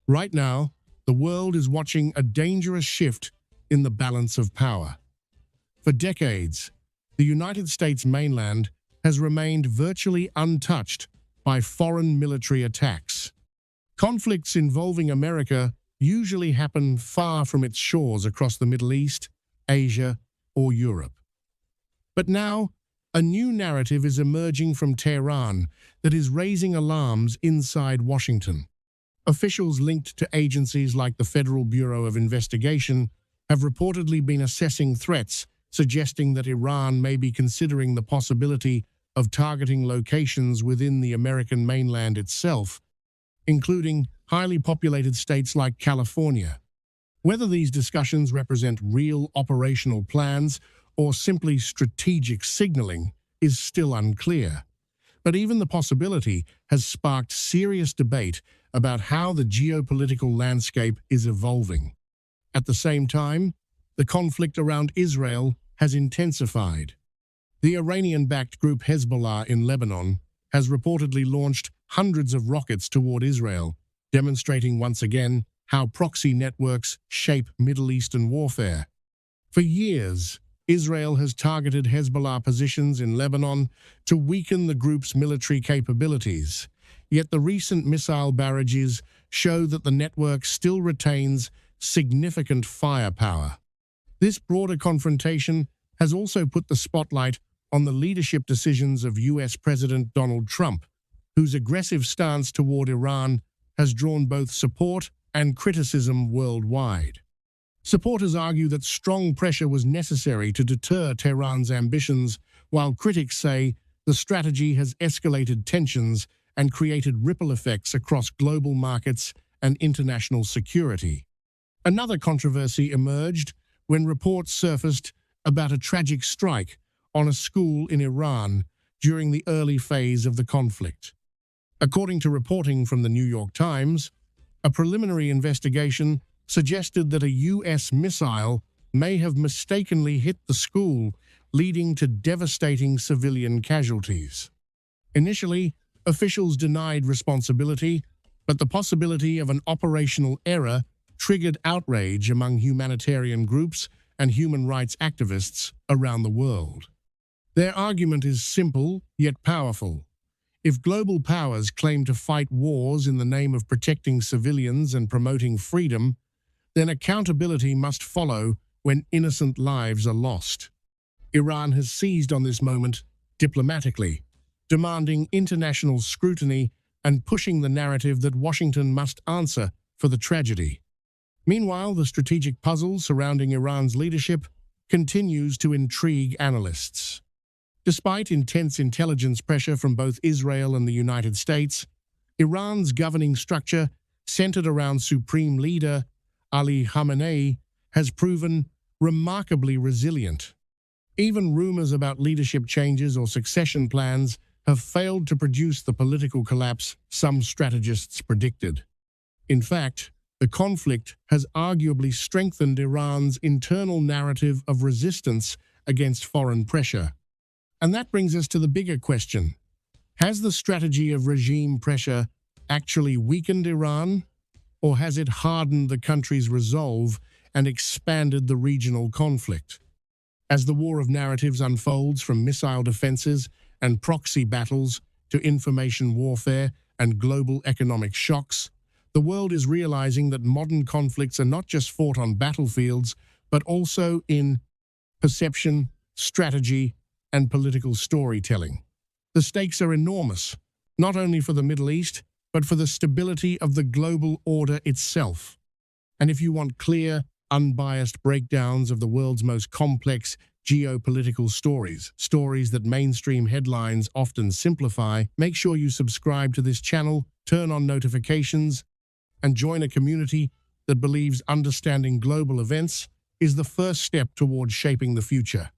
Right now, the world is watching a dangerous shift in the balance of power. For decades, the United States mainland has remained virtually untouched by foreign military attacks. Conflicts involving America usually happen far from its shores across the Middle East, Asia, or Europe. But now, a new narrative is emerging from Tehran that is raising alarms inside Washington. Officials linked to agencies like the Federal Bureau of Investigation have reportedly been assessing threats, suggesting that Iran may be considering the possibility of targeting locations within the American mainland itself, including highly populated states like California. Whether these discussions represent real operational plans or simply strategic signaling is still unclear. But even the possibility has sparked serious debate about how the geopolitical landscape is evolving. At the same time, the conflict around Israel has intensified. The Iranian-backed group Hezbollah in Lebanon has reportedly launched hundreds of rockets toward Israel, demonstrating once again how proxy networks shape Middle Eastern warfare. For years, Israel has targeted Hezbollah positions in Lebanon to weaken the group's military capabilities. Yet the recent missile barrages show that the network still retains significant firepower. This broader confrontation has also put the spotlight on the leadership decisions of US President Donald Trump, whose aggressive stance toward Iran has drawn both support and criticism worldwide. Supporters argue that strong pressure was necessary to deter Tehran's ambitions, while critics say the strategy has escalated tensions and created ripple effects across global markets and international security. Another controversy emerged when reports surfaced about a tragic strike on a school in Iran during the early phase of the conflict. According to reporting from the New York Times, a preliminary investigation suggested that a US missile may have mistakenly hit the school, leading to devastating civilian casualties. Initially, officials denied responsibility, but the possibility of an operational error triggered outrage among humanitarian groups and human rights activists around the world. Their argument is simple yet powerful. If global powers claim to fight wars in the name of protecting civilians and promoting freedom, then accountability must follow when innocent lives are lost. Iran has seized on this moment diplomatically, demanding international scrutiny and pushing the narrative that Washington must answer for the tragedy. Meanwhile, the strategic puzzle surrounding Iran's leadership continues to intrigue analysts. Despite intense intelligence pressure from both Israel and the United States, Iran's governing structure, centered around Supreme Leader Ali Khamenei, has proven remarkably resilient. Even rumors about leadership changes or succession plans have failed to produce the political collapse some strategists predicted. In fact, the conflict has arguably strengthened Iran's internal narrative of resistance against foreign pressure. And that brings us to the bigger question. Has the strategy of regime pressure actually weakened Iran? Or has it hardened the country's resolve and expanded the regional conflict? As the war of narratives unfolds from missile defenses and proxy battles to information warfare and global economic shocks, the world is realizing that modern conflicts are not just fought on battlefields, but also in perception, strategy, and political storytelling. The stakes are enormous, not only for the Middle East, but for the stability of the global order itself. And if you want clear, unbiased breakdowns of the world's most complex geopolitical stories that mainstream headlines often simplify, make sure you subscribe to this channel, turn on notifications, and join a community that believes understanding global events is the first step towards shaping the future.